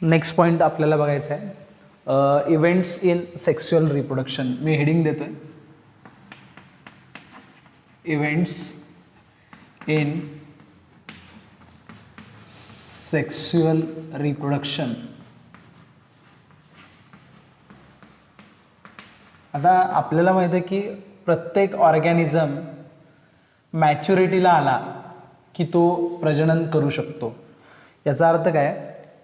Next point आपल्याला बघायचा आहे events in sexual reproduction. Me heading देतोय इव्हेंट्स इन सेक्शुअल रिप्रोडक्शन. आता आपल्याला माहिती आहे की प्रत्येक ऑर्गॅनिझम मॅच्युरिटीला आला की तो प्रजनन करू शकतो. याचा अर्थ काय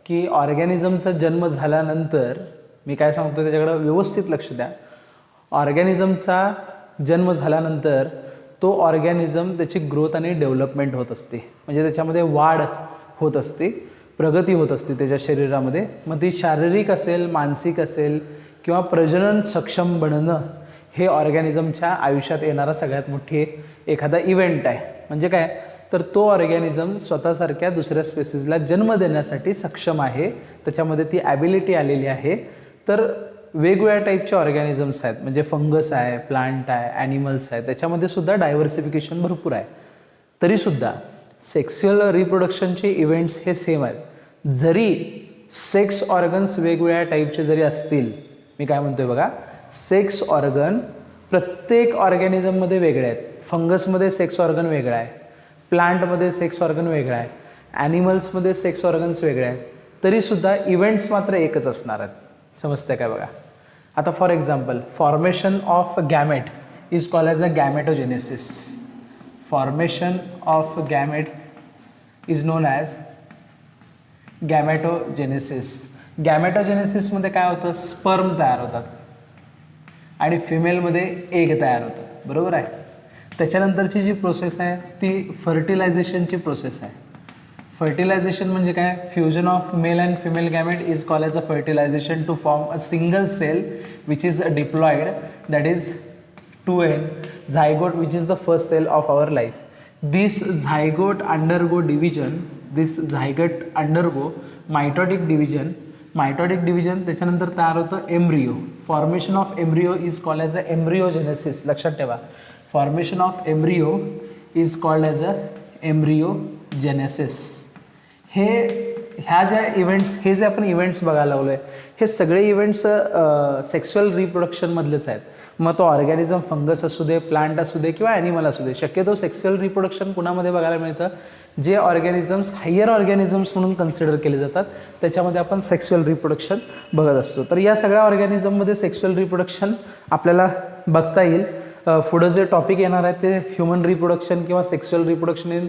की ऑर्गॅनिझमचा जन्म झाल्यानंतर, मी काय सांगतो त्याच्याकडे व्यवस्थित लक्ष द्या, ऑर्गॅनिझमचा जन्म झाल्यानंतर तो ऑर्गॅनिझम त्याची ग्रोथ आणि डेव्हलपमेंट होत असते, म्हणजे त्याच्यामध्ये वाढ होत असते, प्रगती होत असते त्याच्या शरीरामध्ये. मग ती शारीरिक असेल, मानसिक असेल किंवा प्रजनन सक्षम बनणं हे ऑर्गॅनिझमच्या आयुष्यात येणारा सगळ्यात मोठी एखादा इव्हेंट आहे. म्हणजे काय तर तो ऑर्गॅनिझम स्वतःसारख्या दुसऱ्या स्पेसीजला जन्म देण्यासाठी सक्षम आहे, त्याच्यामध्ये ती ॲबिलिटी आलेली आहे. तर वेगवेगळ्या टाईपचे ऑर्गॅनिझम्स आहेत, म्हणजे फंगस आहे, प्लांट आहे, ॲनिमल्स आहे, त्याच्यामध्ये सुद्धा डायव्हर्सिफिकेशन भरपूर आहे. तरीसुद्धा सेक्शुअल रिप्रोडक्शनचे इव्हेंट्स हे सेम आहेत. जरी सेक्स ऑर्गन्स वेगवेगळ्या टाईपचे जरी असतील, मी काय म्हणतोय बघा, सेक्स ऑर्गन प्रत्येक ऑर्गॅनिझममध्ये वेगळे आहेत. फंगसमध्ये सेक्स ऑर्गन वेगळा आहे, प्लांटमध्ये सेक्स ऑर्गन वेगळा आहे, ॲनिमल्समध्ये सेक्स ऑर्गन्स वेगळे आहेत, तरीसुद्धा इव्हेंट्स मात्र एकच असणार आहेत. समजते काय बघा. आता for example, formation of gamete is called as a gametogenesis. Formation of gamete is known as gametogenesis. गॅमेटोजेनेसिसमध्ये काय होतं, स्पर्म तयार होतात आणि फिमेलमध्ये एग तयार होतं, बरोबर आहे. त्याच्यानंतरची जी प्रोसेस आहे ती फर्टिलायझेशनची प्रोसेस आहे. फर्टिलायझेशन म्हणजे काय, fusion of male and female gamete is called as a fertilization to form a single cell which is diploid, that is to an zygote which is the first cell of our life. This zygote undergo division, this zygote undergo mitotic division. Mitotic division त्याच्यानंतर तयार होतं embryo. Formation of embryo is called as a embryogenesis. लक्षात ठेवा, formation of embryo is called as a embryogenesis. ह्या ज्या events, हे जे आपण इव्हेंट्स बघायला लागलो आहे, हे सगळे इव्हेंट्स सेक्शुअल रिप्रोडक्शनमधलेच आहेत. मग तो ऑर्गॅनिझम फंगस असू दे, प्लांट असू दे किंवा ॲनिमल असू दे. शक्यतो सेक्शुअल रिप्रोडक्शन कुणामध्ये बघायला मिळतं, जे ऑर्गॅनिझम्स हायर ऑर्गॅनिझम्स म्हणून कन्सिडर केले जातात त्याच्यामध्ये आपण सेक्शुअल रिप्रोडक्शन बघत असतो. तर या सगळ्या ऑर्गॅनिझममध्ये सेक्शुअल रिप्रोडक्शन आपल्याला बघता येईल. पुढं जे टॉपिक येणार आहे ते ह्युमन रिप्रोडक्शन किंवा सेक्शुअल रिप्रोडक्शन इन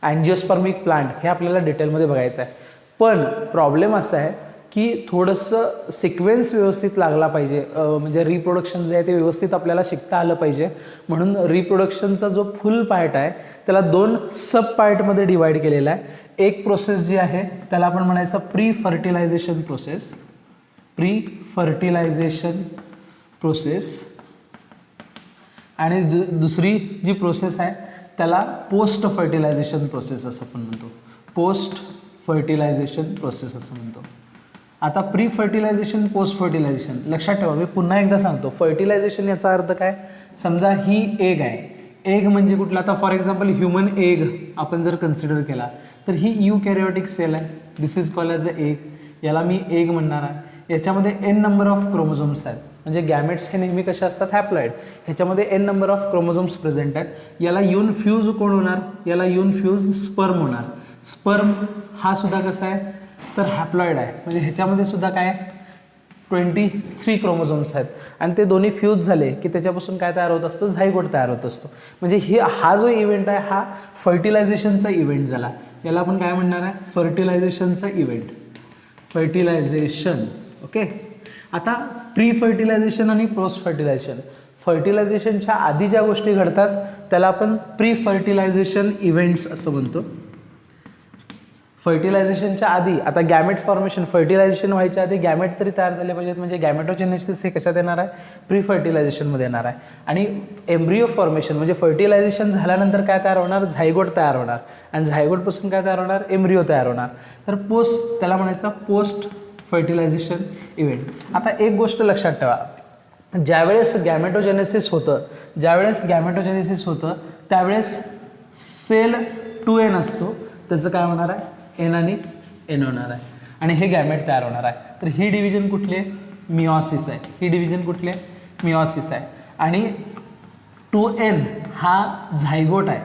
अँजिओस्पर्मिक प्लांट, हे आपल्याला डिटेलमध्ये बघायचं आहे. पण प्रॉब्लेम असा आहे की थोडंसं सिक्वेन्स व्यवस्थित लागला पाहिजे, म्हणजे रिप्रोडक्शन जे आहे ते व्यवस्थित आपल्याला शिकता आलं पाहिजे. म्हणून रिप्रोडक्शनचा जो फुल पार्ट आहे त्याला 2 सब पार्टमध्ये डिवाईड केलेला आहे. एक प्रोसेस जी आहे त्याला आपण म्हणायचं pre fertilization process. Pre fertilization process. आणि दुसरी जी प्रोसेस आहे त्याला पोस्ट फर्टिलायझेशन प्रोसेस असं आपण म्हणतो. पोस्ट फर्टिलायझेशन प्रोसेस असं म्हणतो. आता प्री फर्टिलायझेशन, पोस्ट फर्टिलायझेशन लक्षात ठेवा. मी पुन्हा एकदा सांगतो, फर्टिलायझेशन याचा अर्थ काय, समजा ही एग आहे. एग म्हणजे कुठला, आता फॉर एक्झाम्पल ह्युमन एग आपण जर कन्सिडर केला तर ही यूकॅरियोटिक सेल आहे. This is called as a egg. याला मी एग म्हणणार आहे. याच्यामध्ये n नंबर ऑफ क्रोमोझोम्स आहेत, म्हणजे गॅमेट्स हे नेहमी कशा असतात, हॅप्लॉइड. ह्याच्यामध्ये n number of chromosomes present आहेत. याला येऊन फ्यूज कोण होणार, याला येऊन फ्यूज स्पर्म होणार. स्पर्म हा सुद्धा कसा आहे तर हॅप्लॉइड आहे, म्हणजे ह्याच्यामध्ये सुद्धा काय 23 क्रोमोझोम्स आहेत. आणि ते दोन्ही फ्यूज झाले की त्याच्यापासून काय तयार होत असतो, झायगोट तयार होत असतो. म्हणजे हा जो इव्हेंट आहे हा फर्टिलायझेशनचा इव्हेंट झाला. याला आपण काय म्हणणार आहे, फर्टिलायझेशनचा इव्हेंट. फर्टिलायझेशन. ओके. आता प्री फर्टिलायझेशन आणि पोस्ट फर्टिलायझेशन. फर्टिलायझेशनच्या आधी ज्या गोष्टी घडतात त्याला आपण प्री फर्टिलायझेशन इव्हेंट्स असं म्हणतो. फर्टिलायझेशनच्या आधी, आता गॅमेट फॉर्मेशन, फर्टिलायझेशन व्हायच्या आधी गॅमेट तरी तयार झाले पाहिजेत, म्हणजे गॅमेटोजेनेसिस हे कशात येणार आहे, प्री फर्टिलायझेशनमध्ये येणार आहे. आणि एम्ब्रियो फॉर्मेशन म्हणजे फर्टिलायझेशन झाल्यानंतर काय तयार होणार, झायगोट तयार होणार. आणि झायगोटपासून काय तयार होणार, एम्ब्रियो तयार होणार. तर पोस्ट, त्याला म्हणायचं पोस्ट फर्टिलायझेशन इव्हेंट. आता एक गोष्ट लक्षात ठेवा, ज्यावेळेस गॅमेटोजेनेसिस होतं त्यावेळेस सेल 2n असतो, त्याचं काय होणार आहे, एन आणि एन होणार आहे. आणि हे गॅमेट तयार होणार आहे. तर ही डिव्हिजन कुठली आहे? मिओसिस आहे. ही डिव्हिजन कुठली आहे? मिओसिस आहे. आणि 2n हा झायगोट आहे.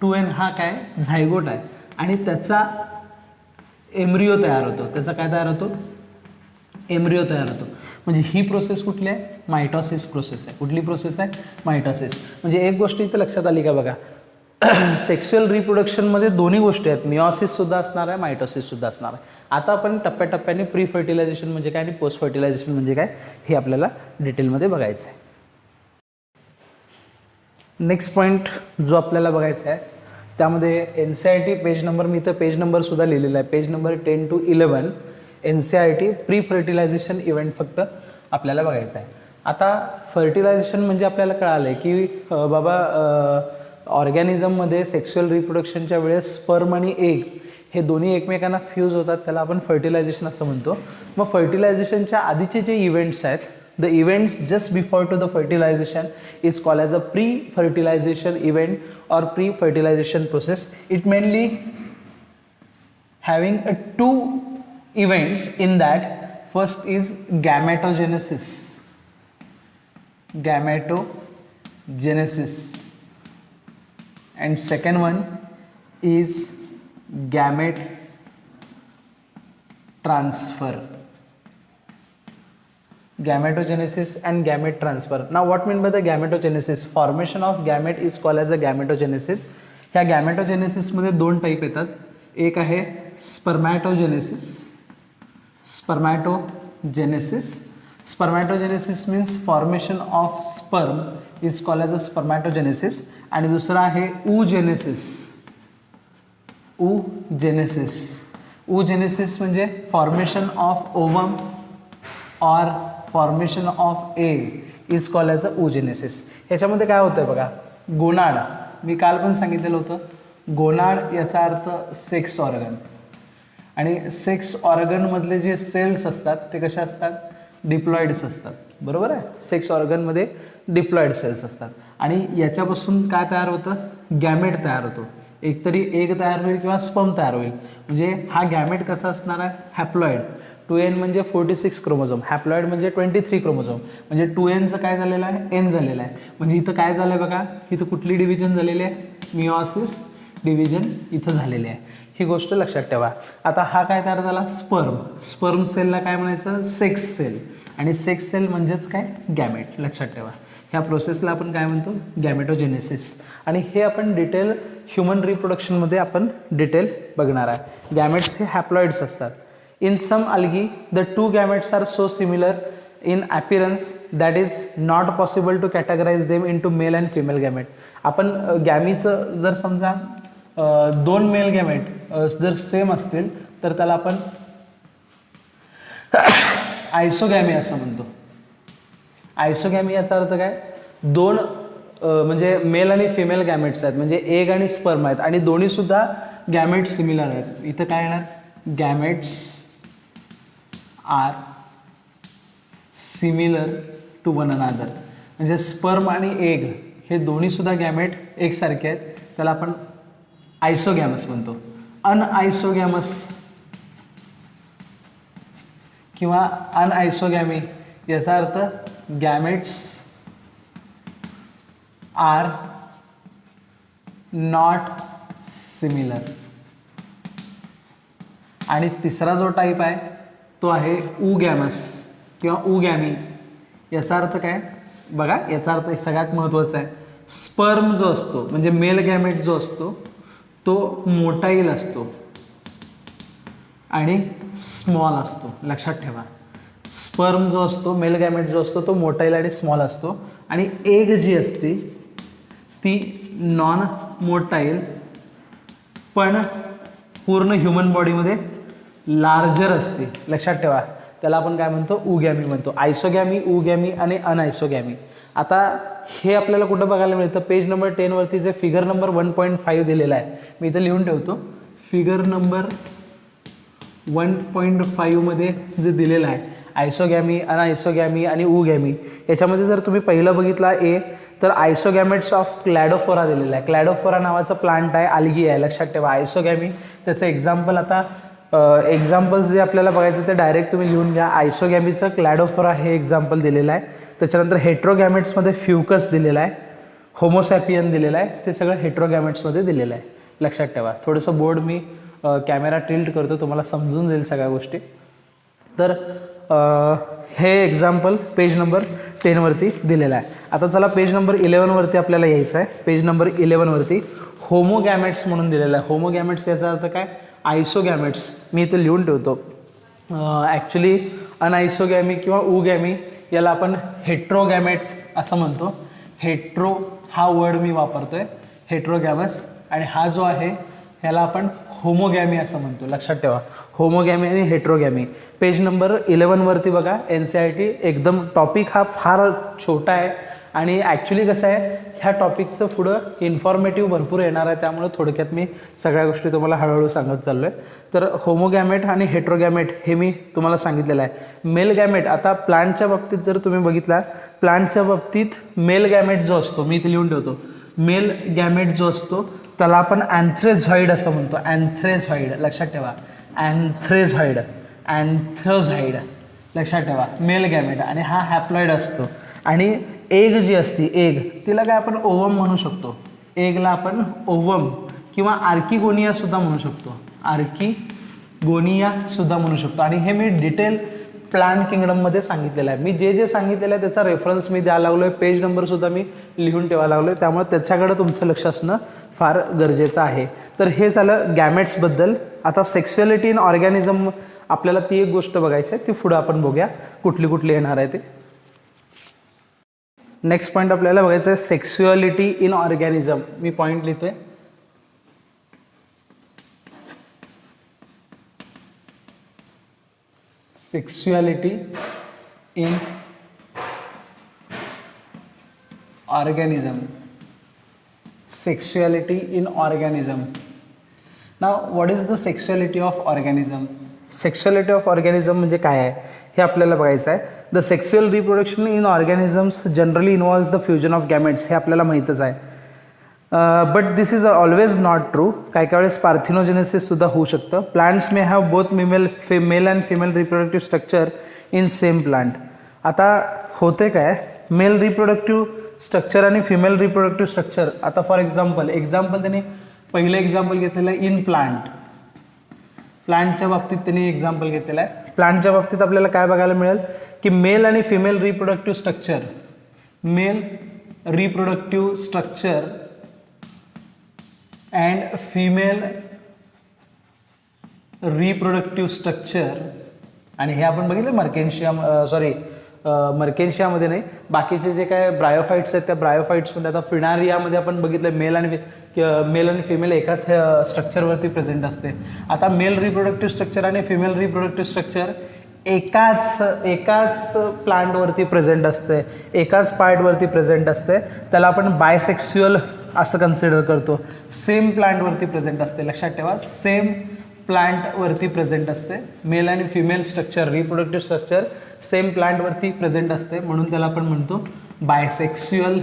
2n हा काय? झायगोट आहे. आणि त्याचा एम्ब्रिओ तयार होतो. त्याचा काय तयार होतो? एम्ब्रिओ तयार होतो. म्हणजे ही प्रोसेस कुठली आहे? मायटॉसिस प्रोसेस आहे. कुठली प्रोसेस आहे? मायटॉसिस. म्हणजे एक गोष्ट इथं लक्षात आली का बघा, सेक्शुअल रिप्रोडक्शनमध्ये दोन्ही गोष्टी आहेत. मिओसिससुद्धा असणार आहे, मायटॉसिससुद्धा असणार आहे. आता आपण टप्प्याटप्प्याने प्री फर्टिलायझेशन म्हणजे काय आणि पोस्ट फर्टिलायझेशन म्हणजे काय हे आपल्याला डिटेलमध्ये बघायचं आहे. नेक्स्ट पॉईंट जो आपल्याला बघायचा आहे त्यामध्ये NCERT पेज नंबर, मी इथं पेज नंबरसुद्धा लिहिलेला आहे, page number 10 to 11 NCERT pre fertilization event फक्त आपल्याला बघायचं आहे. आता फर्टिलायझेशन म्हणजे आपल्याला कळालं आहे की बाबा ऑर्गॅनिझममध्ये सेक्शुअल रिप्रोडक्शनच्या वेळेस स्पर्म आणि एग हे दोन्ही एकमेकांना फ्यूज होतात, त्याला आपण फर्टिलायझेशन असं म्हणतो. मग फर्टिलायझेशनच्या आधीचे जे इव्हेंट्स आहेत, the events just before to the fertilization is called as a pre-fertilization event or pre-fertilization process. It mainly having two events in that. First is gametogenesis and second one is gamete transfer. Gametogenesis and gamete transfer. Now what mean by the gametogenesis? Formation of gamete is called as a gametogenesis. ह्या गॅमेटोजेनेसिस मध्ये दोन type येतात. एक आहे spermatogenesis means formation of sperm is called as a spermatogenesis. आणि दुसरा आहे oogenesis म्हणजे फॉर्मेशन ऑफ ओवम और formation of egg is called as a oogenesis. ह्याच्यामध्ये काय होतं बघा, गोनाड, मी काल पण सांगितलेलं होतं, गोनाड याचा अर्थ सेक्स ऑर्गन. आणि सेक्स ऑर्गनमधले जे सेल्स असतात ते कसे असतात? डिप्लॉइड्स असतात. बरोबर आहे, सेक्स ऑर्गनमध्ये डिप्लॉइड सेल्स असतात. आणि याच्यापासून काय तयार होतं? गॅमेट तयार होतो. एकतरी एग तयार होईल किंवा स्पर्म तयार होईल. म्हणजे हा गॅमेट कसा असणार आहे? हॅप्लॉइड. 2n म्हणजे 46 क्रोमोझोम, हॅप्लॉइड म्हणजे 23 क्रोमोझोम. म्हणजे 2nचं काय झालेलं आहे? n झालेलं आहे. म्हणजे इथं काय झालं आहे बघा, इथं कुठली डिव्हिजन झालेली आहे? मिओसिस डिव्हिजन इथं झालेली आहे. ही गोष्ट लक्षात ठेवा. आता हा काय तयार झाला? स्पर्म सेलला काय म्हणायचं? Sex cell. आणि सेक्स सेल म्हणजेच काय? गॅमेट. लक्षात ठेवा, ह्या प्रोसेसला आपण काय म्हणतो? गॅमेटोजेनेसिस. आणि हे आपण डिटेल ह्युमन रिप्रोडक्शनमध्ये आपण डिटेल बघणार आहे. गॅमेट्स हे हॅप्लॉइड्स असतात. In some algae, the two gametes are so similar in appearance that is not possible to categorize them into male and female gamete. आपण गॅमीचं जर समजा दोन मेल गॅमेट जर सेम असतील तर त्याला आपण आयसोगॅमी असं म्हणतो. आयसोगॅमी याचा अर्थ काय? दोन म्हणजे मेल आणि फिमेल गॅमेट्स आहेत, म्हणजे एग आणि स्पर्म आहेत आणि दोन्ही सुद्धा गॅमेट्स सिमिलर आहेत. इथं काय येणार? Gametes are similar to one another. म्हणजे स्पर्म आणि एग हे दोन्ही सुद्धा गॅमेट एकसारखे आहेत, त्याला आपण आयसोगॅमस म्हणतो. अनआयसोगॅमस किंवा अनआयसोगॅमी याचा अर्थ गॅमेट्स आर नॉट सिमिलर. आणि तिसरा जो टाईप आहे तो आहे ऊगॅमस किंवा ऊगॅमी. याचा अर्थ काय बघा, याचा अर्थ सगळ्यात महत्त्वाचा आहे, स्पर्म जो असतो म्हणजे मेल गॅमेट जो असतो तो मोटाईल असतो आणि स्मॉल असतो. लक्षात ठेवा, स्पर्म जो असतो, मेल गॅमेट जो असतो तो मोटाईल आणि स्मॉल असतो. आणि एग जी असते ती नॉन मोटाईल पण पूर्ण ह्युमन बॉडीमध्ये लार्जर असते. लक्षात ठेवा, त्याला आपण काय म्हणतो? ऊगॅमी म्हणतो. आयसोगॅमी, ऊगॅमी आणि अनआयसोगॅमी. आता हे आपल्याला कुठं बघायला मिळतं? पेज नंबर 10 वरती जे फिगर नंबर 1.5 दिलेला आहे, मी इथं लिहून ठेवतो. फिगर नंबर 1.5 मध्ये जे दिलेलं आहे आयसोगॅमी, अनआयसोगॅमी आणि ऊगॅमी, याच्यामध्ये जर तुम्ही पहिलं बघितला ए तर आयसोगॅमेट्स ऑफ क्लॅडोफोरा दिलेला आहे. क्लॅडोफोरा नावाचं प्लांट आहे, आल्गी आहे. लक्षात ठेवा. आयसोगॅमी त्याचं एक्झाम्पल आता एक्झाम्पल्स जे आपल्याला बघायचं ते डायरेक्ट तुम्ही लिहून घ्या. आयसोगॅमीचं क्लॅडोफोरा हे एक्झाम्पल दिलेलं आहे. त्याच्यानंतर हेट्रोगॅमेट्समध्ये फ्युकस दिलेला आहे, होमोसॅपियन दिलेलं आहे, ते सगळं हेट्रोगॅमेट्समध्ये दिलेलं आहे. लक्षात ठेवा. थोडंसं बोर्ड मी कॅमेरा टिल्ट करतो, तुम्हाला समजून जाईल सगळ्या गोष्टी. तर हे एक्झाम्पल पेज नंबर 10वरती दिलेलं आहे. आता चला पेज नंबर 11वरती आपल्याला यायचं आहे. पेज नंबर 11वरती होमोगॅमेट्स म्हणून दिलेलं आहे. होमोगॅमेट्स याचा अर्थ काय? आयसोगॅमेट्स. मी इथे लिहून ठेवतो. ॲक्च्युली अनआयसोगॅमी किंवा उगॅमी याला आपण हेट्रोगॅमेट असं म्हणतो. हेट्रो हा वर्ड मी वापरतोय, हेट्रोगॅमस, आणि हा जो आहे ह्याला आपण होमोगॅमी असं म्हणतो. लक्षात ठेवा, होमोगॅमी आणि हेट्रोगॅमी. पेज नंबर 11वरती बघा. NCERT एकदम टॉपिक हा फार छोटा आहे आणि ॲक्च्युली कसं आहे, ह्या टॉपिकचं पुढं इन्फॉर्मेटिव्ह भरपूर येणार आहे, त्यामुळे थोडक्यात मी सगळ्या गोष्टी तुम्हाला हळूहळू सांगत चाललो आहे. तर होमोगॅमेट आणि हेट्रोगॅमेट हे मी तुम्हाला सांगितलेलं आहे. मेल गॅमेट, आता प्लांटच्या बाबतीत जर तुम्ही बघितला, प्लांटच्या बाबतीत मेल गॅमेट जो असतो, मी इथे लिहून ठेवतो, मेल गॅमेट जो असतो त्याला आपण अँथ्रेझॉइड असं म्हणतो. अँथ्रेझॉइड लक्षात ठेवा. अँथ्रेझॉइड, अँथ्रोझॉइड लक्षात ठेवा. मेल गॅमेट आणि हा हॅप्लॉइड असतो. आणि एग जी असती, एग, तिला काय आपण ओवम म्हणू शकतो. एगला आपण ओवम किंवा आर्किगोनिया सुद्धा म्हणू शकतो. आर्किगोनिया सुद्धा म्हणू शकतो. आणि हे मी डिटेल प्लांट किंगडममध्ये सांगितलेलं आहे. मी जे जे सांगितलेलं आहे त्याचा रेफरन्स मी द्यायला लागलो आहे. पेज नंबरसुद्धा मी लिहून ठेवायला लागलो आहे, त्यामुळे त्याच्याकडे तुमचं लक्ष असणं फार गरजेचं आहे. तर हे झालं गॅमेट्सबद्दल. आता सेक्स्युअलिटी इन ऑर्गॅनिझम आपल्याला ती एक गोष्ट बघायची आहे, ती पुढं आपण बघूया कुठली कुठली येणार आहे ते. नेक्स्ट पॉईंट आपल्याला बघायचं आहे सेक्स्युअलिटी इन ऑर्गॅनिझम. मी पॉईंट लिहितोय. Sexuality in organism. Sexuality in organism. Now what is the sexuality of organism? Sexuality of organism म्हणजे काय आहे हे आपल्याला बघायचं आहे. The sexual reproduction in organisms generally involves the fusion of gametes. हे आपल्याला माहीतच आहे. But this is always not true. काही काही वेळेस पार्थिनोजेनेसिस सुद्धा होऊ शकतं. Plants may have both male and female reproductive structure in same plant. आता होते काय, मेल रिप्रोडक्टिव्ह स्ट्रक्चर आणि फिमेल रिप्रोडक्टिव्ह स्ट्रक्चर. आता फॉर एक्झाम्पल त्यांनी पहिलं एक्झाम्पल घेतलेलं आहे इन प्लांट. प्लांटच्या बाबतीत त्यांनी एक्झाम्पल घेतलेलं आहे. प्लांटच्या बाबतीत आपल्याला काय बघायला मिळेल की मेल आणि female reproductive structure, male reproductive structure and female reproductive structure. आणि हे आपण बघितलं मर्केन्शियामध्ये नाही, बाकीचे जे काय ब्रायोफाइट्स आहेत त्या ब्रायोफाइट्समध्ये. आता फिनारियामध्ये आपण बघितलं मेल आणि फिमेल एकाच स्ट्रक्चरवरती प्रेझेंट असते. आता मेल रिप्रोडक्टिव्ह स्ट्रक्चर आणि फिमेल रिप्रोडक्टिव्ह स्ट्रक्चर एकाच प्लांटवरती प्रेझेंट असते, एकाच पार्टवरती प्रेझेंट असते. त्याला आपण बायसेक्स्युअल असं कन्सिडर करतो. सेम प्लांटवरती प्रेझेंट असते. लक्षात ठेवा, सेम प्लांटवरती प्रेझेंट असते. मेल आणि female structure, reproductive structure same प्लांटवरती प्रेझेंट असते, म्हणून त्याला आपण म्हणतो बायसेक्स्युअल.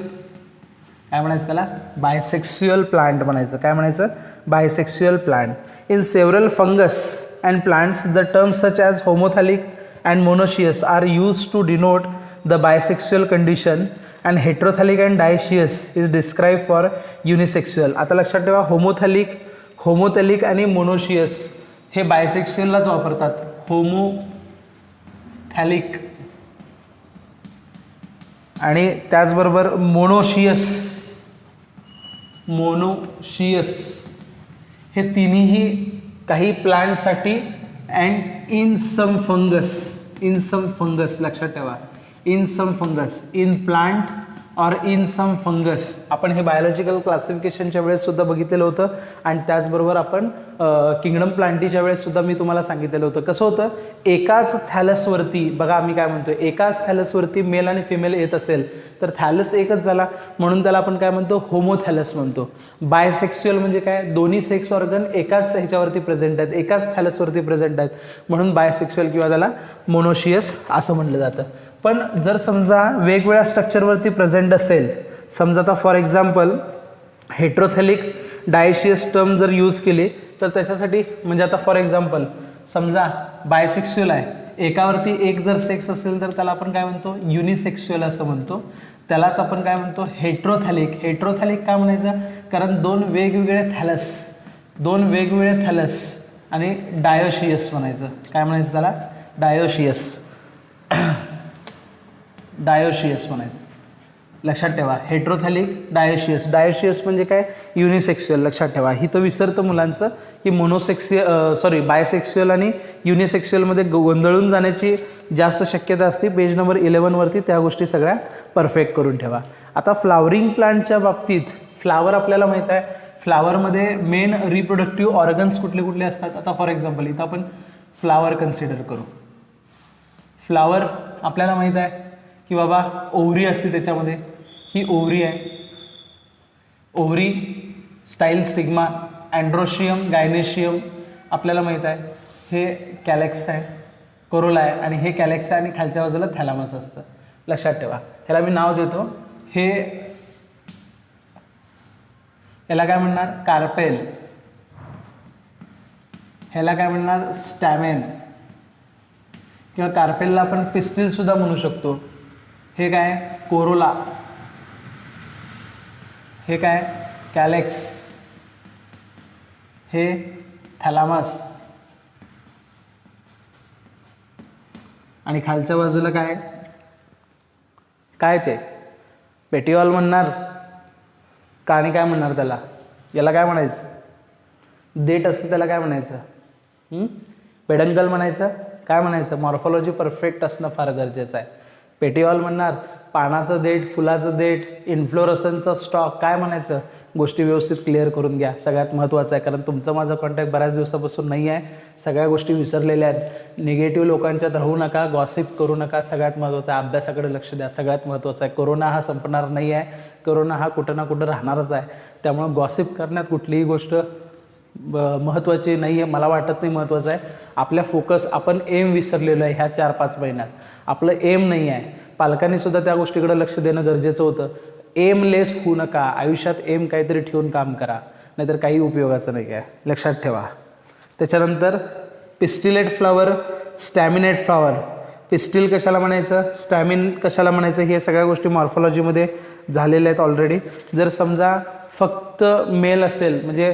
काय म्हणायचं त्याला? बायसेक्स्युअल प्लांट म्हणायचं. काय म्हणायचं? Bisexual plant. In several fungus and plants the terms such as homothallic and monoecious are use to denote the bisexual condition and heterothallic and dioecious is describe for unisexual. आता लक्षात ठेवा, होमोथॅलिक आणि मोनोशियस हे बायसेक्स्युअललाच वापरतात. होमोथॅलिक आणि त्याचबरोबर मोनोशियस हे तिन्ही काही प्लांटसाठी अँड इन सम फंगस लक्षात ठेवा. In some fungus, in plant or in some fungus. आपण हे बायोलॉजिकल क्लासिफिकेशनच्या वेळेस सुद्धा बघितलेलं होतं आणि त्याचबरोबर आपण किंगडम प्लांटीच्या वेळेस सुद्धा मी तुम्हाला सांगितलेलं होतं. कसं होतं, एकाच थॅलसवरती बघा, आम्ही काय म्हणतो, एकाच थॅलसवरती मेल आणि फिमेल येत असेल तर थॅलस एकच झाला, म्हणून त्याला आपण काय म्हणतो, होमोथॅलस म्हणतो. बायसेक्स्युअल म्हणजे काय, दोन्ही सेक्स ऑर्गन एकाच ह्याच्यावरती प्रेझेंट आहेत, एकाच थॅलसवरती प्रेझेंट आहेत, म्हणून बायसेक्स्युअल किंवा त्याला मोनोशियस असं म्हणलं जातं. पण जर समजा वेगवेगळ्या स्ट्रक्चरवरती प्रेझेंट असेल, समजा आता फॉर एक्झाम्पल हेट्रोथॅलिक डायशियस टर्म जर यूज केली तर त्याच्यासाठी, म्हणजे आता फॉर एक्झाम्पल समजा बायसेक्स्युअल आहे, एकावरती एक जर सेक्स असेल तर त्याला आपण काय म्हणतो, युनिसेक्स्युअल असं म्हणतो. त्यालाच आपण काय म्हणतो, हेट्रोथॅलिक. हेट्रोथॅलिक का म्हणायचं, कारण दोन वेगवेगळे थॅलस आणि डायोशियस म्हणायचं. काय म्हणायचं त्याला, डायोशियस म्हणायचं. लक्षात ठेवा, हेट्रोथॅलिक, डायोशियस म्हणजे काय, युनिसेक्स्युअल. लक्षात ठेवा, ही तर विसरतं मुलांचं की बायसेक्स्युअल आणि युनिसेक्स्युअलमध्ये गोंधळून जाण्याची जास्त शक्यता असते. पेज नंबर 11वरती त्या गोष्टी सगळ्या परफेक्ट करून ठेवा. आता फ्लावरिंग प्लांटच्या बाबतीत फ्लावर आपल्याला माहीत आहे, फ्लावरमध्ये मेन रिप्रोडक्टिव्ह ऑर्गन्स कुठले कुठले असतात. आता फॉर एक्झाम्पल इथं आपण फ्लावर कन्सिडर करू. फ्लावर आपल्याला माहीत आहे की बाबा ओव्हरी असते, त्याच्यामध्ये ही ओव्हरी आहे. Ovary, style stigma, androecium, gynoecium आपल्याला माहीत आहे. हे कॅलेक्स आहे, कोरोला आहे, आणि हे कॅलेक्स आहे आणि खालच्या बाजूला थॅलामस असतं. लक्षात ठेवा, ह्याला मी नाव देतो, याला काय म्हणणार, कार्पेल. ह्याला काय म्हणणार, स्टॅमेन, किंवा कार्पेलला आपण पिस्टिल सुद्धा म्हणू शकतो. हे काय, कोरोला. हे काय, कॅलेक्स. हे थॅलामस. आणि खालच्या बाजूला काय ते पेटिओल म्हणणार का, आणि काय म्हणणार त्याला, याला काय म्हणायचं, देठ असतं त्याला काय म्हणायचं, पेडंकल म्हणायचं, काय म्हणायचं. मॉर्फॉलॉजी परफेक्ट असणं फार गरजेचं आहे. पेटिओल म्हणणार, पानाचं देठ, फुलाचं देठ, इन्फ्लोरसनचा स्टॉक, काय म्हणायचं. गोष्टी व्यवस्थित क्लिअर करून घ्या, सगळ्यात महत्त्वाचं आहे. कारण तुमचं माझं कॉन्टॅक्ट बऱ्याच दिवसापासून नाही आहे, सगळ्या गोष्टी विसरलेल्या आहेत. निगेटिव्ह लोकांच्यात राहू नका, गॉसिप करू नका, सगळ्यात महत्त्वाचं आहे. अभ्यासाकडे लक्ष द्या, सगळ्यात महत्त्वाचं आहे. कोरोना हा संपणार नाही आहे, कोरोना हा कुठं ना कुठं राहणारच आहे. त्यामुळे गॉसिप करण्यात कुठलीही गोष्ट महत्त्वाची नाही आहे, मला वाटत नाही महत्त्वाचं आहे. आपल्या फोकस, आपण एम विसरलेलो आहे ह्या 4-5 महिन्यात. आपलं एम नाही आहे. पालकांनी सुद्धा त्या गोष्टीकडे लक्ष देणं गरजेचं होतं. एमलेस होऊ नका, आयुष्यात एम काहीतरी ठेवून काम करा, नाहीतर काही उपयोगाचं नाही आहे. लक्षात ठेवा. त्याच्यानंतर पिस्टिलेट फ्लावर, स्टॅमिनेट फ्लावर. पिस्टिल कशाला म्हणायचं, स्टॅमिन कशाला म्हणायचं, हे सगळ्या गोष्टी मॉर्फॉलॉजीमध्ये झालेल्या आहेत ऑलरेडी. जर समजा फक्त मेल असेल, म्हणजे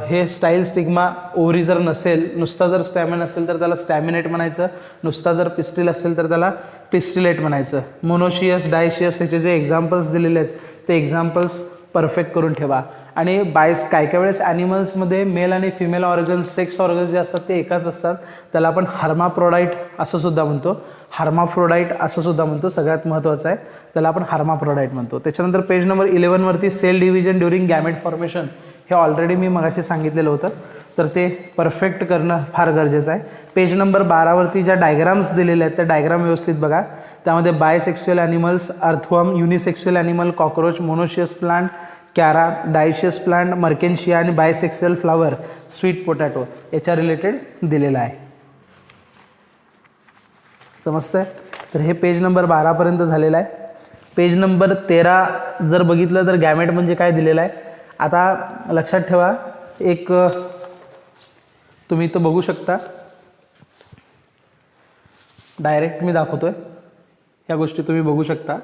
हे स्टाईल स्टिग्मा ओव्हरी जर नसेल, नुसता जर स्टॅमिन असेल तर त्याला स्टॅमिनेट म्हणायचं, नुसता जर पिस्टिल असेल तर त्याला पिस्टिलेट म्हणायचं. मोनोशियस, डायशियस ह्याचे जे एक्झाम्पल्स दिलेले आहेत ते एक्झाम्पल्स परफेक्ट करून ठेवा. आणि काय वेळेस ॲनिमल्समध्ये मेल आणि फिमेल ऑर्गन्स, सेक्स ऑर्गन्स जे असतात ते एकाच असतात. त्याला आपण हर्माफ्रोडाईट असं सुद्धा म्हणतो. सगळ्यात महत्त्वाचं आहे, त्याला आपण हर्माफ्रोडाईट म्हणतो. त्याच्यानंतर पेज नंबर 11वरती cell division during gamete formation, हे ऑलरेडी मी मगाशी सांगितलेलं होतं, तर ते परफेक्ट करणं फार गरजेचं आहे. पेज नंबर 12वरती ज्या डायग्राम्स दिलेल्या आहेत त्या डायग्राम व्यवस्थित बघा. त्यामध्ये bisexual animals, earthworm, unisexual animal, cockroach, monoecious plant, chara, dioecious plant, marchantia आणि बायसेक्स्युअल फ्लावर, स्वीट पोटॅटो याच्या रिलेटेड दिलेलं आहे. समजतंय. तर हे पेज नंबर 12पर्यंत झालेलं आहे. पेज नंबर 13 जर बघितलं तर गॅमेट म्हणजे काय दिलेलं आहे. आता लक्षात ठेवा, एक तुम्ही इथं बघू शकता, डायरेक्ट मी दाखवतोय, ह्या गोष्टी तुम्ही बघू शकता.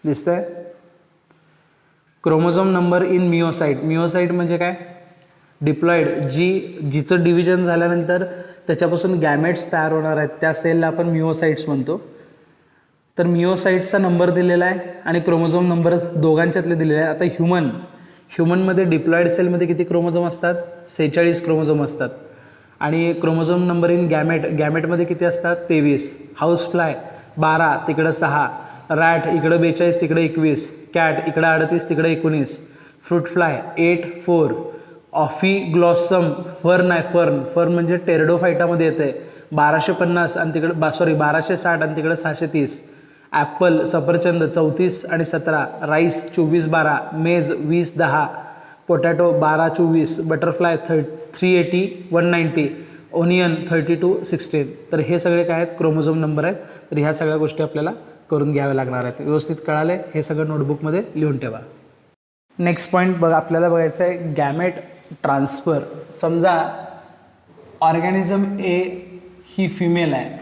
दिसतंय, क्रोमोझोम नंबर इन मिओसाइट. मिओसाइट म्हणजे काय, डिप्लॉइड, जिचं डिव्हिजन झाल्यानंतर त्याच्यापासून गॅमेट्स तयार होणार आहेत त्या सेलला आपण मिओसाइट्स म्हणतो. तर मिओसाइटचा नंबर दिलेला आहे आणि क्रोमोझोम नंबर दोघांच्यातले दिलेले आहे. आता ह्युमनमध्ये डिप्लॉइड सेलमध्ये किती क्रोमोझोम असतात, 46 क्रोमोझोम असतात. आणि क्रोमोझोम नंबर इन गॅमेटमध्ये किती असतात, 23. हाऊस फ्लाय 12, तिकडं 6. रॅट इकडं 42, तिकडे 21. कॅट इकडं 38, तिकडे 19. Fruit fly 8, 4. ऑफिग्लॉसम, फर्न म्हणजे टेरडोफायटामध्ये येते, 1250 आणि तिकडे 1260 आणि तिकडे 630. ॲपल, सफरचंद 34 आणि 17. राईस 24-12. मेज 20-10. पोटॅटो 12-24. बटरफ्लाय 380, 190. ओनियन 32-16. तर हे सगळे काय आहेत, क्रोमोझोम नंबर आहेत. तर ह्या सगळ्या गोष्टी आपल्याला करून घ्याव्या लागणार आहेत. व्यवस्थित कळाले, हे सगळं नोटबुकमध्ये लिहून ठेवा. नेक्स्ट पॉईंट आपल्याला बघायचं आहे, गॅमेट ट्रान्सफर, समजा ऑर्गॅनिझम ए ही फिमेल आहे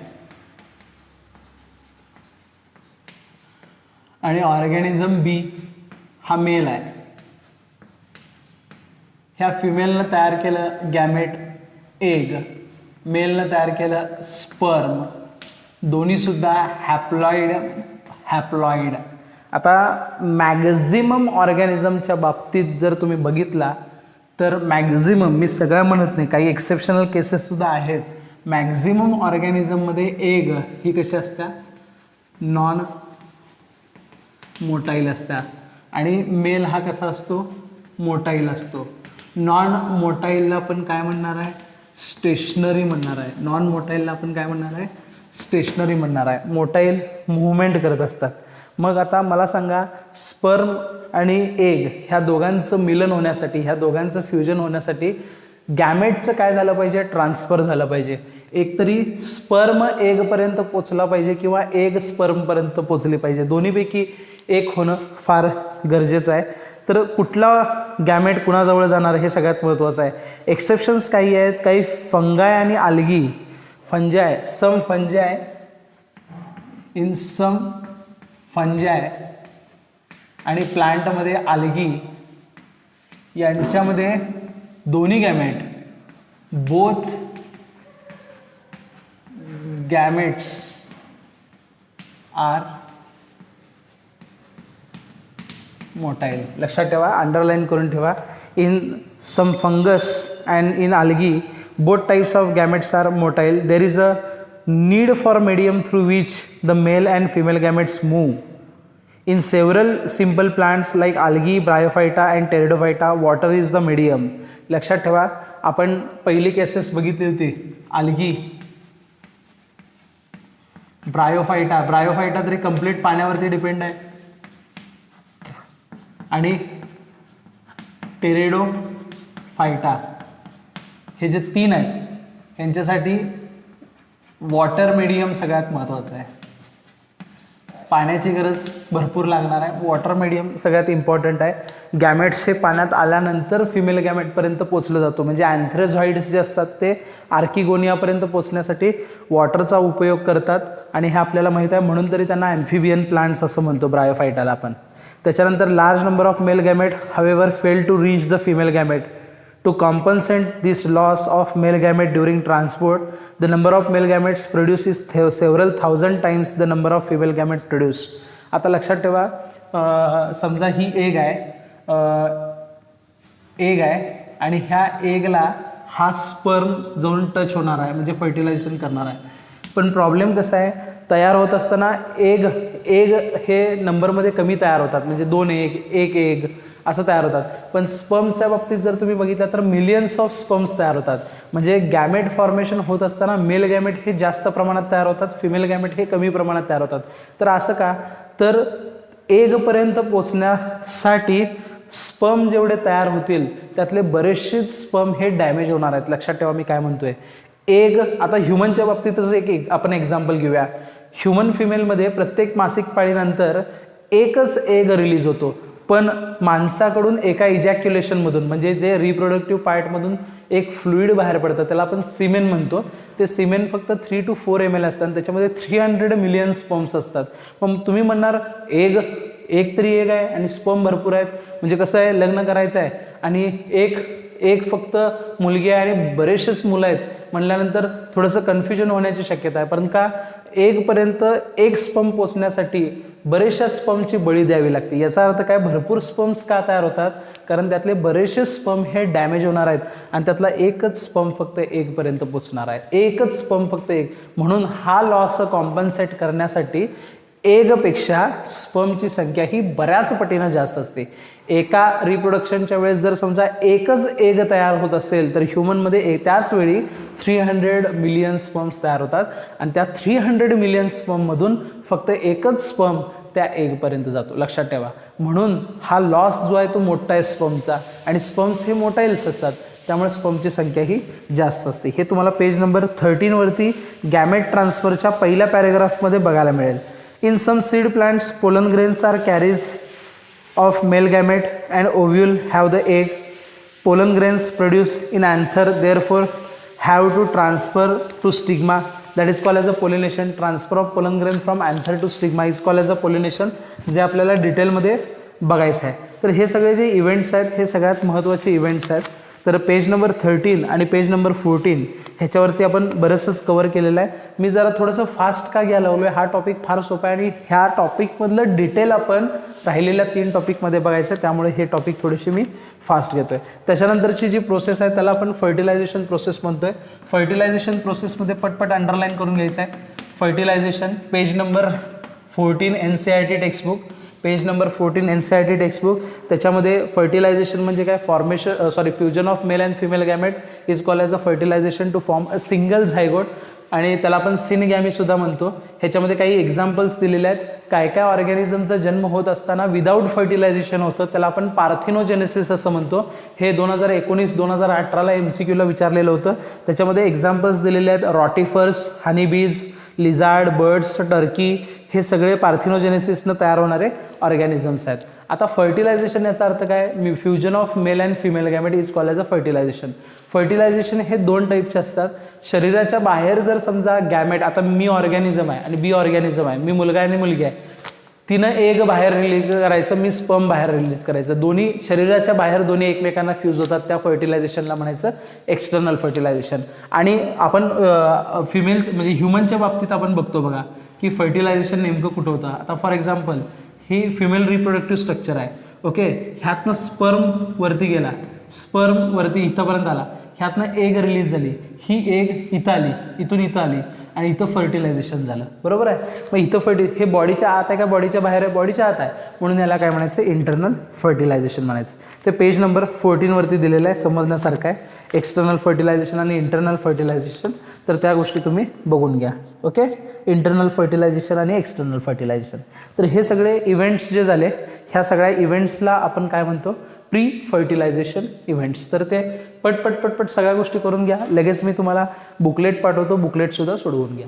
आणि ऑर्गॅनिझम बी हा मेल आहे. ह्या फिमेलनं तयार केलं गॅमेट एग, मेलनं तयार केलं स्पर्म, दोन्ही सुद्धा हॅप्लॉइड. आता मॅक्झिमम ऑर्गॅनिझमच्या बाबतीत जर तुम्ही बघितला तर मॅक्झिमम, मी सगळ्या म्हणत नाही, काही एक्सेप्शनल केसेस सुद्धा आहेत, मॅक्झिमम ऑर्गॅनिझममध्ये एग ही कशी असत्या, नॉन मोटाईल असत्या आणि मेल हा कसा असतो, मोटाईल असतो. नॉन मोटाईलला आपण काय म्हणणार आहे, स्टेशनरी म्हणणार आहे. नॉन मोटाईलला आपण काय म्हणणार आहे, स्टेशनरी म्हणणार आहे. मोटाईल मुवमेंट करत असतात. मग आता मला सांगा, स्पर्म आणि एग ह्या दोघांचं मिलन होण्यासाठी, ह्या दोघांचं फ्युजन होण्यासाठी गॅमेटचं काय झालं पाहिजे, ट्रान्सफर झालं पाहिजे. एकतरी स्पर्म एगपर्यंत पोचला पाहिजे किंवा एग स्पर्मपर्यंत पोचली पाहिजे. दोन्हीपैकी एक होणं फार गरजेचं आहे. तर कुठला गॅमेट कुणाजवळ जाणार हे सगळ्यात महत्त्वाचं आहे. एक्सेप्शन्स काही आहेत, काही फंगाय आणि आल्गी, फंजाय, सम फंजाय, इन सम फंजाय आणि प्लांटमध्ये आल्गी यांच्यामध्ये दोन्ही gamete, both gametes are motile. लक्षात ठेवा, अंडरलाईन करून ठेवा. In some fungus and in algae both types of gametes are motile. There is a need for medium through which the male and female gametes move. In several simple plants like algae, bryophyta and pteridophyta, water is the medium. लक्षात ठेवा, आपण पहिली cases बघितली होती, algae, Bryophyta तरी complete पाण्यावरती depend आहे आणि टेरेडोफायटा हे जे तीन आहेत यांच्यासाठी वॉटर मीडियम सगळ्यात महत्त्वाचं आहे. पाण्याची गरज भरपूर लागणार आहे, वॉटर मीडियम सगळ्यात इम्पॉर्टंट आहे. गॅमेट्स हे पाण्यात आल्यानंतर फिमेल गॅमेटपर्यंत पोचलं जातो. म्हणजे अँथ्रेझॉइड्स जे असतात ते आर्किगोनियापर्यंत पोचण्यासाठी वॉटरचा उपयोग करतात आणि हे आपल्याला माहीत आहे, म्हणून तरी त्यांना ॲम्फिबियन प्लांट्स असं म्हणतो ब्रायोफायटाला आपण. त्याच्यानंतर large number of male gamete however fail to reach the female gamete. To compensate this loss of male gamete during transport, the number of male gametes produced is several thousand times the number of female gametes produced. आता लक्षात ठेवा, समजा ही egg आहे आणि ह्या एगला हा sperm जाऊन touch होणार आहे, म्हणजे फर्टिलायझेशन करणार आहे. पण प्रॉब्लेम कसा आहे, तयार होत असताना एग हे नंबरमध्ये कमी तयार होतात, म्हणजे 2 एग, 1 एग असं तयार होतात. पण स्पर्मच्या बाबतीत जर तुम्ही बघितलं तर मिलियन्स ऑफ स्पर्म्स तयार होतात. म्हणजे गॅमेट फॉर्मेशन होत असताना मेल गॅमेट हे जास्त प्रमाणात तयार होतात, फिमेल गॅमेट हे कमी प्रमाणात तयार होतात. तर असं का, तर एगपर्यंत पोचण्यासाठी स्पर्म जेवढे तयार होतील त्यातले बरेचसे स्पर्म हे डॅमेज होणार आहेत. लक्षात ठेवा मी काय म्हणतोय. एग, आता ह्युमनच्या बाबतीतच एक आपण एक्झाम्पल घेऊया. ह्युमन फिमेलमध्ये प्रत्येक मासिक पाळीनंतर एकच एग रिलीज होतो, पण माणसाकडून एका इजॅक्युलेशनमधून, म्हणजे जे रिप्रोडक्टिव्ह पार्टमधून एक फ्लुइड बाहेर पडतं त्याला आपण सिमेन म्हणतो. ते सिमेन फक्त 3 to 4 ml असतात आणि त्याच्यामध्ये 300 मिलियन स्पर्म्स असतात. मग तुम्ही म्हणणार एक तरी एग आहे आणि स्पर्म भरपूर आहेत, म्हणजे कसं आहे, लग्न करायचं आहे आणि एक फक्त मुलगी आहे आणि बरेचसेच मुलं आहेत म्हणल्यानंतर थोडंसं कन्फ्युजन होण्याची शक्यता आहे. कारण का, एगपर्यंत एक स्पर्म पोचण्यासाठी बरेचशा स्पर्मची बळी द्यावी लागते. याचा अर्थ काय, भरपूर स्पर्म्स का तयार होतात, कारण त्यातले बरेचसे स्पर्म हे डॅमेज होणार आहेत आणि त्यातला एकच स्पर्म फक्त एगपर्यंत पोचणार आहे. एकच स्पर्म फक्त एक. म्हणून हा लॉस कॉम्पन्सेट करण्यासाठी एगपेक्षा स्पर्मची संख्या ही बऱ्याच पटीनं जास्त असते. एका रिप्रोडक्शनच्या वेळेस जर समजा एकच एग तयार होत असेल तर ह्युमनमध्ये त्याच वेळी 300 मिलियन स्पर्म्स तयार होतात आणि त्या 300 मिलियन स्पर्ममधून फक्त एकच स्पर्म त्या एगपर्यंत जातो. लक्षात ठेवा. म्हणून हा लॉस जो आहे तो मोठा आहे स्पर्मचा, आणि स्पर्म्स हे मोटाईल्स असतात त्यामुळे स्पर्मची संख्या ही जास्त असते. हे तुम्हाला पेज नंबर 13 वरती गॅमेट ट्रान्सफरच्या पहिल्या पॅरेग्राफमध्ये बघायला मिळेल. In some seed plants, pollen grains are carriers of male gamete and ovule have the egg. pollen grains produced in anther therefore have to transfer to stigma, that is called as a pollination. Transfer of pollen grain from anther to stigma is called as a pollination, जे आपल्याला डिटेलमध्ये बघायचं आहे. तर हे सगळे जे events आहेत हे सगळ्यात महत्त्वाचे इव्हेंट्स आहेत. तर पेज नंबर 13 आणि पेज नंबर 14 ह्याच्यावरती आपण बरंचसंच कवर केलेलं आहे. मी जरा थोडंसं फास्ट का घ्यायला लागलो आहे, हा टॉपिक फार सोपा आहे आणि ह्या टॉपिकमधलं डिटेल आपण राहिलेल्या 3 टॉपिकमध्ये बघायचं आहे, त्यामुळे हे टॉपिक थोडीशी मी फास्ट घेतो आहे. त्याच्यानंतरची जी प्रोसेस आहे त्याला आपण फर्टिलायझेशन प्रोसेस म्हणतो आहे. फर्टिलायझेशन प्रोसेसमध्ये पटपट अंडरलाईन करून घ्यायचं आहे. Fertilization page number 14 NCERT textbook, page number 14 NCERT textbook. त्याच्यामध्ये फर्टिलायझेशन म्हणजे काय, fusion of male and female gamete is called as a fertilization to form a single zygote, आणि त्याला आपण सिनगॅमी सुद्धा म्हणतो. ह्याच्यामध्ये काही एक्झाम्पल्स दिलेले आहेत. काय काय ऑर्गॅनिझमचा जन्म होत असताना विदाऊट फर्टिलायझेशन होतं, त्याला आपण पार्थिनोजेनेसिस असं म्हणतो. हे 2019-2018ला MCQला विचारलेलं होतं. त्याच्यामध्ये एक्झाम्पल्स दिलेले आहेत. रॉटिफर्स, हनीबीज, लिझार्ड, बर्ड्स, टर्की, हे सगळे पार्थिनोजेनेसिसनं तयार होणारे ऑर्गॅनिझम्स आहेत. आता फर्टिलायझेशन याचा अर्थ काय, fusion of male and female gamete is called as a fertilization. Fertilization हे 2 टाईपचे असतात. शरीराच्या बाहेर जर समजा गॅमेट, आता मी ऑर्गॅनिझम आहे आणि बी ऑर्गॅनिझम आहे, मी मुलगा आहे आणि मुलगी आहे, तिनं एग बाहेर रिलीज करायचं, मी स्पर्म बाहेर रिलीज करायचं, दोन्ही शरीराच्या बाहेर दोन्ही एकमेकांना फ्यूज होतात, त्या फर्टिलायझेशनला म्हणायचं एक्सटर्नल फर्टिलायझेशन. आणि आपण फिमेल म्हणजे ह्युमनच्या बाबतीत आपण बघतो बघा की फर्टिलायझेशन नेमकं कुठं होतं. आता for example he female reproductive structure आहे, ओके, ह्यातनं स्पर्म वरती गेला, स्पर्म वरती इथंपर्यंत आला, ह्यातनं एग रिलीज झाली, ही एग इथं आली, इथून इथं आली आणि इथं फर्टिलायझेशन झालं, बरोबर आहे. मग इथं हे बॉडीच्या आत आहे का बॉडीच्या बाहेर आहे, बॉडीच्या आत आहे, म्हणून याला काय म्हणायचं, इंटरनल फर्टिलायझेशन म्हणायचं. ते पेज नंबर 14 वरती दिलेलं आहे, समजण्यासारखं आहे, एक्सटर्नल फर्टिलायझेशन आणि इंटरनल फर्टिलायझेशन. तर त्या गोष्टी तुम्ही बघून घ्या, ओके. इंटरनल फर्टिलायझेशन आणि एक्सटर्नल फर्टिलायझेशन. तर हे सगळे इव्हेंट्स जे झाले, ह्या सगळ्या इव्हेंट्सला आपण काय म्हणतो, प्री फर्टिलायझेशन इव्हेंट्स. तर ते पटपट सगळ्या गोष्टी करून घ्या. लगेच मी तुम्हाला बुकलेट पाठवतो, बुकलेटसुद्धा सोडवून घ्या.